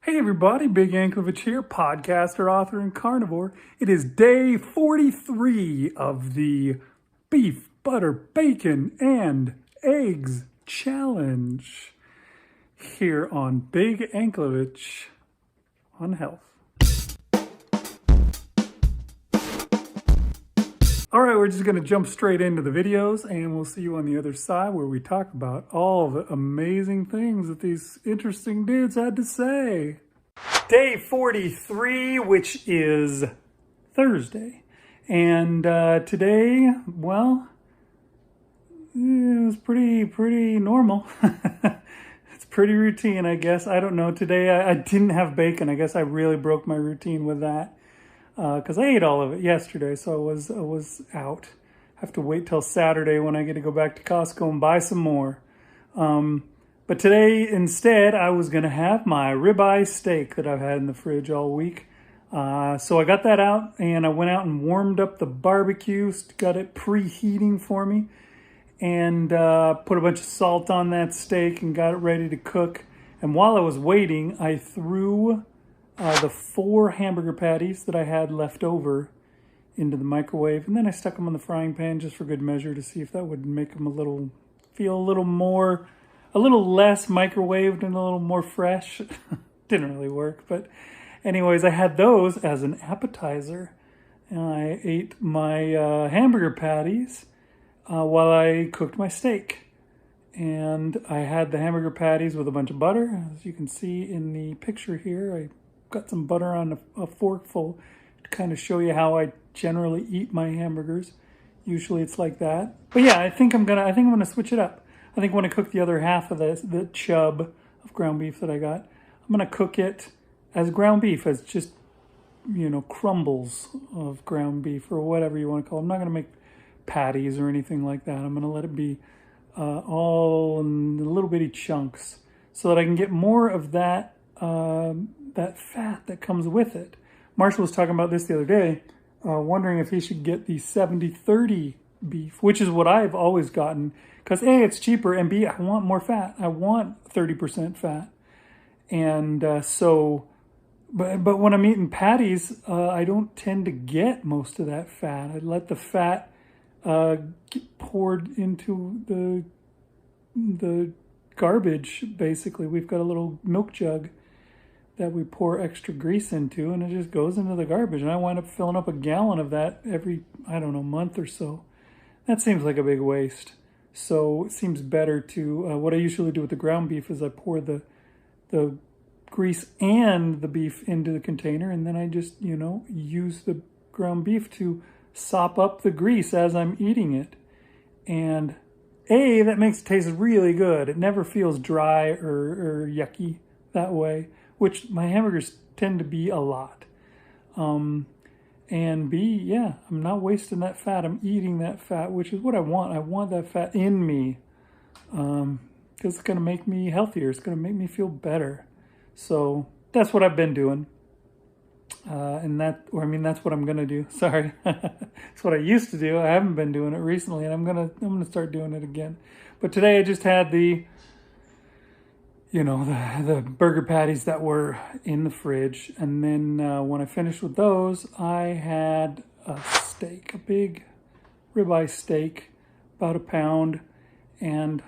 Hey everybody, Big Anklevich here, podcaster, author, and carnivore. It is day 43 of the Beef, Butter, Bacon, and Eggs Challenge here on Big Anklevich on Health. All right, we're just going to jump straight into the videos and we'll see you on the other side where we talk about all the amazing things that these interesting dudes had to say. Day 43, which is Thursday. And today, well, it was pretty normal. It's pretty routine, I guess. I don't know. Today I didn't have bacon. I guess I really broke my routine with that. Because I ate all of it yesterday, so I was out. I have to wait till Saturday when I get to go back to Costco and buy some more. But today, instead, I was going to have my ribeye steak that I've had in the fridge all week. So I got that out, and I went out and warmed up the barbecue, got it preheating for me, and put a bunch of salt on that steak and got it ready to cook. And while I was waiting, I threw the 4 hamburger patties that I had left over into the microwave, and then I stuck them in the frying pan just for good measure to see if that would make them feel a little less microwaved and a little more fresh. Didn't really work, but anyways, I had those as an appetizer, and I ate my hamburger patties while I cooked my steak. And I had the hamburger patties with a bunch of butter, as you can see in the picture here. I got some butter on a forkful to kind of show you how I generally eat my hamburgers. Usually it's like that. But yeah, I think I'm gonna switch it up. I think when I cook the other half of the chub of ground beef that I got, I'm gonna cook it as ground beef, as just, crumbles of ground beef or whatever you want to call it. I'm not gonna make patties or anything like that. I'm gonna let it be all in little bitty chunks so that I can get more of that fat that comes with it. Marshall was talking about this the other day, wondering if he should get the 70-30 beef, which is what I've always gotten, because A, it's cheaper, and B, I want more fat. I want 30% fat. And but when I'm eating patties, I don't tend to get most of that fat. I let the fat get poured into the garbage, basically. We've got a little milk jug that we pour extra grease into, and it just goes into the garbage. And I wind up filling up a gallon of that every, month or so. That seems like a big waste. So it seems better to, what I usually do with the ground beef is I pour the grease and the beef into the container, and then I just, use the ground beef to sop up the grease as I'm eating it. And that makes it taste really good. It never feels dry or yucky that way, which my hamburgers tend to be a lot. And B, I'm not wasting that fat. I'm eating that fat, which is what I want. I want that fat in me, because it's going to make me healthier. It's going to make me feel better. So that's what I've been doing. That's what I'm going to do. Sorry. That's what I used to do. I haven't been doing it recently, and I'm going to start doing it again. But today I just had the burger patties that were in the fridge. And then when I finished with those, I had a steak, a big ribeye steak, about a pound. And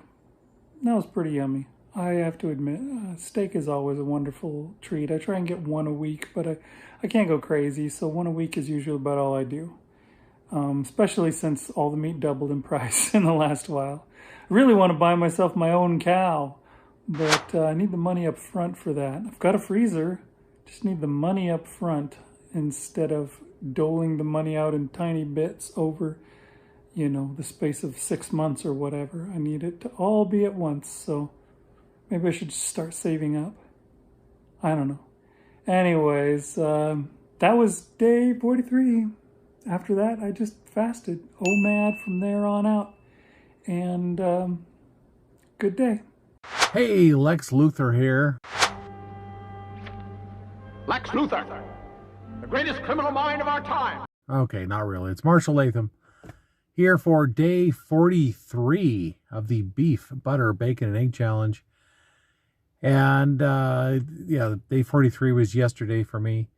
that was pretty yummy. I have to admit, steak is always a wonderful treat. I try and get one a week, but I can't go crazy. So one a week is usually about all I do. Especially since all the meat doubled in price in the last while. I really want to buy myself my own cow, but I need the money up front for that. I've got a freezer, just need the money up front instead of doling the money out in tiny bits over, the space of 6 months or whatever. I need it to all be at once, so maybe I should just start saving up. I don't know. Anyways, that was day 43. After that, I just fasted. OMAD from there on out. And good day. Hey, Lex Luthor here. Lex Luthor, the greatest criminal mind of our time. Okay, not really. It's Marshall Latham here for day 43 of the Beef, Butter, Bacon, and Egg Challenge. And yeah, day 43 was yesterday for me.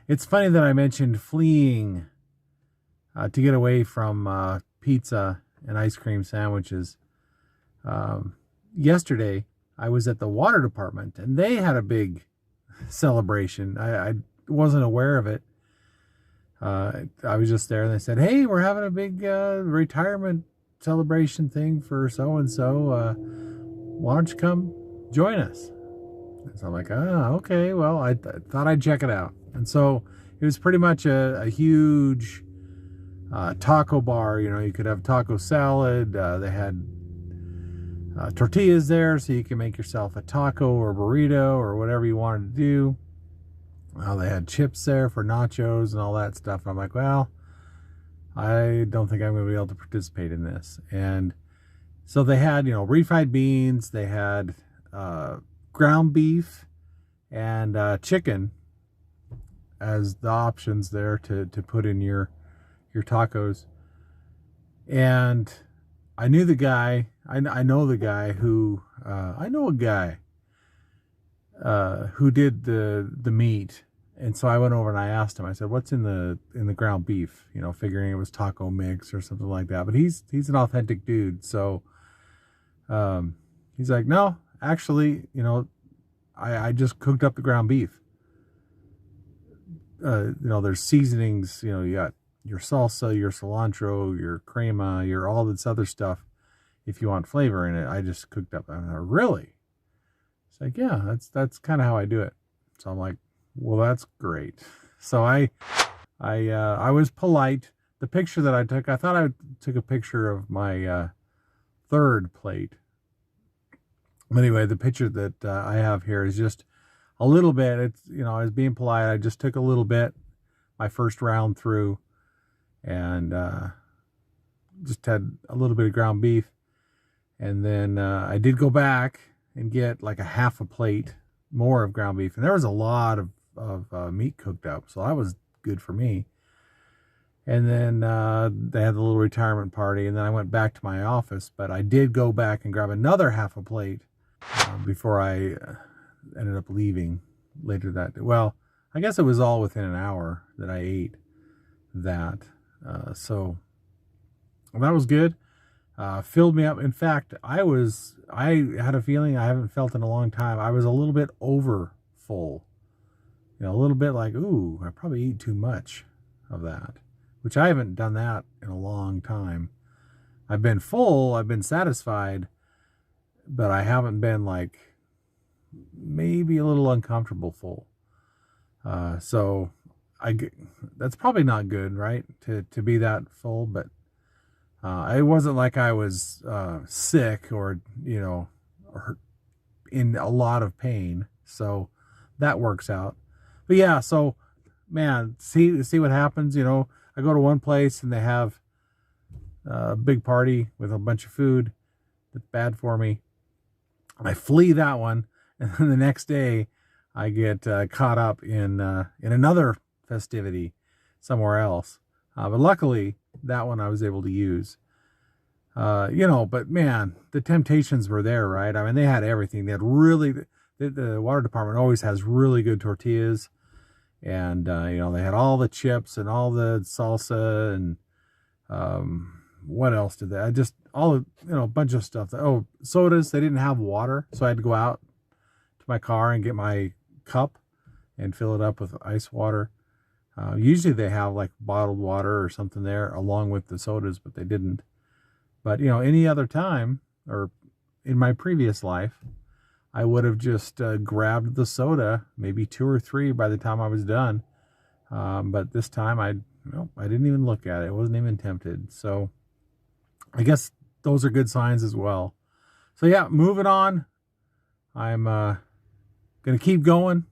It's funny that I mentioned fleeing to get away from pizza and ice cream sandwiches. Yesterday, I was at the water department, and they had a big celebration. I wasn't aware of it. I was just there, and they said, "Hey, we're having a big retirement celebration thing for so and so. Why don't you come join us?" And so I'm like, okay. Well, I thought I'd check it out, and so it was pretty much a huge taco bar. You know, you could have taco salad. They had tortillas there, so you can make yourself a taco or burrito or whatever you wanted to do. They had chips there for nachos and all that stuff. I'm like, well, I don't think I'm going to be able to participate in this. And so they had, refried beans, they had ground beef and chicken as the options there to put in your tacos. And I knew the guy. I know the guy who I know a guy who did the meat, and so I went over and I asked him. I said, "What's in the ground beef?" Figuring it was taco mix or something like that. But he's an authentic dude, so he's like, "No, actually, I just cooked up the ground beef. There's seasonings. You got your salsa, your cilantro, your crema, your all this other stuff. If you want flavor in it, I just cooked up." I'm like, "Really?" It's like, "Yeah, that's kind of how I do it." So I'm like, "Well, that's great." So I was polite. The picture that I took, I thought I took a picture of my third plate. But anyway, the picture that I have here is just a little bit. It's, I was being polite. I just took a little bit, my first round through, and just had a little bit of ground beef. And then I did go back and get like a half a plate more of ground beef. And there was a lot of meat cooked up. So that was good for me. And then they had the little retirement party. And then I went back to my office. But I did go back and grab another half a plate before I ended up leaving later that day. Well, I guess it was all within an hour that I ate that. So that was good. Filled me up. In fact, I had a feeling I haven't felt in a long time. I was a little bit over full. A little bit like, ooh, I probably eat too much of that, which I haven't done that in a long time. I've been full, I've been satisfied, but I haven't been like maybe a little uncomfortable full. So that's probably not good, right? To be that full, but it wasn't like I was sick or or in a lot of pain, so that works out. But yeah, so man, see what happens. I go to one place and they have a big party with a bunch of food that's bad for me. I flee that one, and then the next day I get caught up in another festivity somewhere else. But luckily, that one I was able to use. But man, the temptations were there, right? I mean, they had everything. They had the water department always has really good tortillas. And, they had all the chips and all the salsa and what else did they? A bunch of stuff. Oh, sodas. They didn't have water. So I had to go out to my car and get my cup and fill it up with ice water. Usually they have like bottled water or something there along with the sodas, but they didn't. But, any other time or in my previous life, I would have just grabbed the soda, maybe 2 or 3 by the time I was done. But this time I didn't even look at it. I wasn't even tempted. So I guess those are good signs as well. So yeah, moving on. I'm going to keep going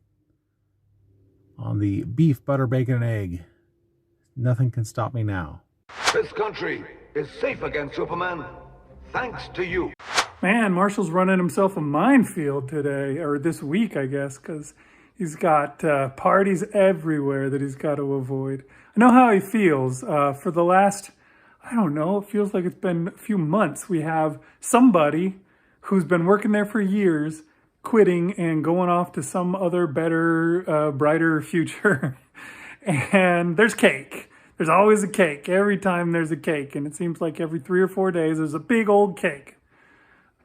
on the beef, butter, bacon, and egg. Nothing can stop me now. This country is safe against Superman, thanks to you. Man, Marshall's running himself a minefield today, or this week, I guess, because he's got parties everywhere that he's got to avoid. I know how he feels. For the last, I don't know, it feels like it's been a few months. We have somebody who's been working there for years, quitting and going off to some other better, brighter future. And there's cake. There's always a cake. Every time there's a cake. And it seems like every 3 or 4 days there's a big old cake.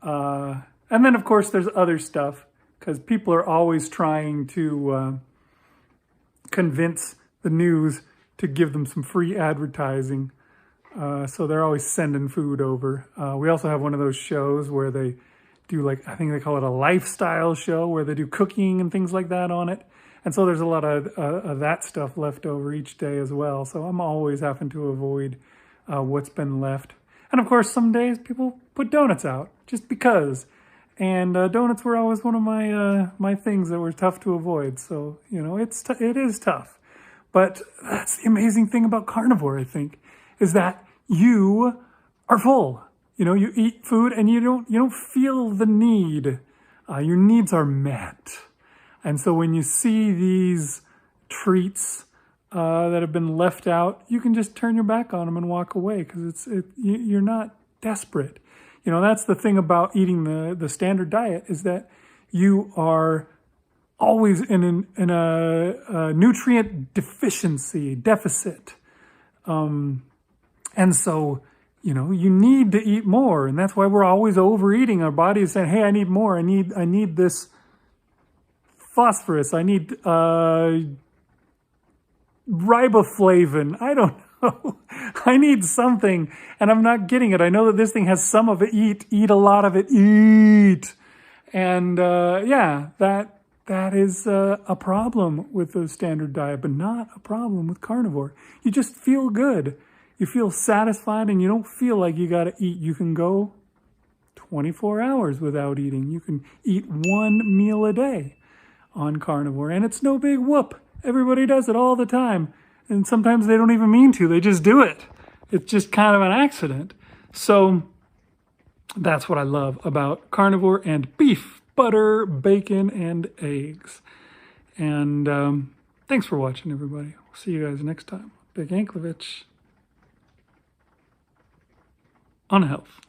And then, of course, there's other stuff, because people are always trying to convince the news to give them some free advertising. So they're always sending food over. We also have one of those shows where they do, like, I think they call it a lifestyle show, where they do cooking and things like that on it. And so there's a lot of that stuff left over each day as well. So I'm always having to avoid what's been left. And of course, some days people put donuts out just because. And donuts were always one of my things that were tough to avoid. So, you know, it is tough. But that's the amazing thing about carnivore, I think, is that you are full. You know, you eat food and you don't feel the need. Your needs are met. And so when you see these treats that have been left out, you can just turn your back on them and walk away, because you're not desperate. You know, that's the thing about eating the standard diet, is that you are always in a nutrient deficit. And so, you know, you need to eat more. And that's why we're always overeating. Our body is saying, hey, I need more. I need this phosphorus. I need riboflavin. I don't know. I need something, and I'm not getting it. I know that this thing has some of it. Eat a lot of it. Eat. And yeah, that is a problem with the standard diet, but not a problem with carnivore. You just feel good. You feel satisfied, and you don't feel like you got to eat. You can go 24 hours without eating. You can eat 1 meal a day on carnivore, and it's no big whoop. Everybody does it all the time, and sometimes they don't even mean to. They just do it. It's just kind of an accident. So that's what I love about carnivore and beef, butter, bacon, and eggs. And thanks for watching, everybody. We'll see you guys next time. Big Anklevich on health.